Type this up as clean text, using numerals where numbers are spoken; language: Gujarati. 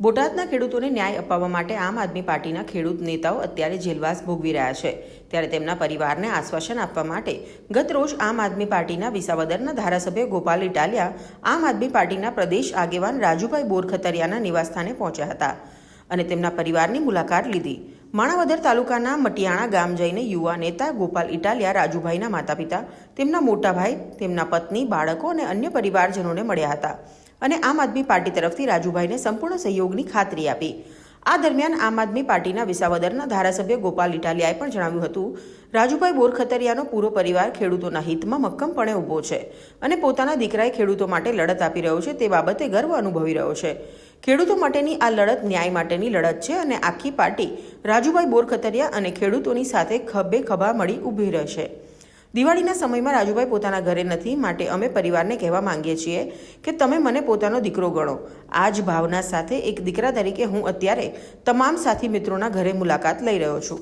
બોટાદના ખેડૂતોને ન્યાય અપાવવા માટે આમ આદમી પાર્ટીના ખેડૂત નેતાઓ અત્યારે જેલવાસ ભોગવી રહ્યા છે। ત્યારે તેમના પરિવારને આશ્વાસન આપવા માટે ગત રોજ આમ આદમી પાર્ટીના વિસાવદરના ધારાસભ્ય ગોપાલ ઇટાલિયા આમ આદમી પાર્ટીના પ્રદેશ આગેવાન રાજુભાઈ બોરખતરિયાના નિવાસસ્થાને પહોંચ્યા હતા અને તેમના પરિવારની મુલાકાત લીધી। માણાવદર તાલુકાના મટિયાણા ગામ જઈને યુવા નેતા ગોપાલ ઇટાલિયા રાજુભાઈના માતા પિતા, તેમના મોટા ભાઈ, તેમના પત્ની, બાળકો અને અન્ય પરિવારજનોને મળ્યા હતા અને આમ આદમી પાર્ટી તરફથી રાજુભાઈને સંપૂર્ણ સહયોગની ખાતરી આપી। આ દરમિયાન આમ આદમી પાર્ટીના વિસાવદરના ધારાસભ્ય ગોપાલ ઇટાલિયાએ પણ જણાવ્યું હતું, રાજુભાઈ બોરખતરિયાનો પૂરો પરિવાર ખેડૂતોના હિતમાં મક્કમપણે ઊભો છે અને પોતાના દીકરાએ ખેડૂતો માટે લડત આપી રહ્યો છે તે બાબતે ગર્વ અનુભવી રહ્યો છે। ખેડૂતો માટેની આ લડત ન્યાય માટેની લડત છે અને આખી પાર્ટી રાજુભાઈ બોરખતરિયા અને ખેડૂતોની સાથે ખભે ખભા મળી ઊભી રહેશે। દિવાળીના સમયમાં રાજુભાઈ પોતાના ઘરે નથી, માટે અમે પરિવારને કહેવા માંગીએ છીએ કે તમે મને પોતાનો દીકરો ગણો। આ જ ભાવના સાથે એક દીકરા તરીકે હું અત્યારે તમામ સાથી મિત્રોના ઘરે મુલાકાત લઈ રહ્યો છું।